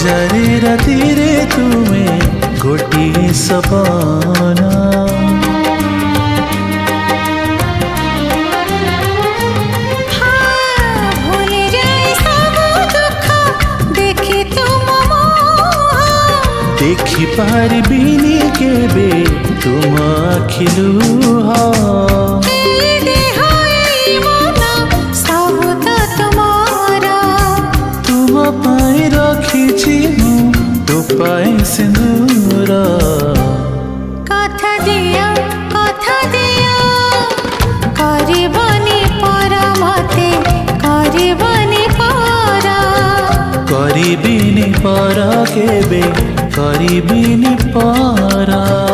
हजारे राति रे तुमे गोटिए सपना देखी पारिबिनी केबे तुम आखिलुह तुम पाई रखी तो पाई सिंदूर कथा दिया करबनी पर मते करबनी पर करिबिनी पर केबे करिबिनी पर।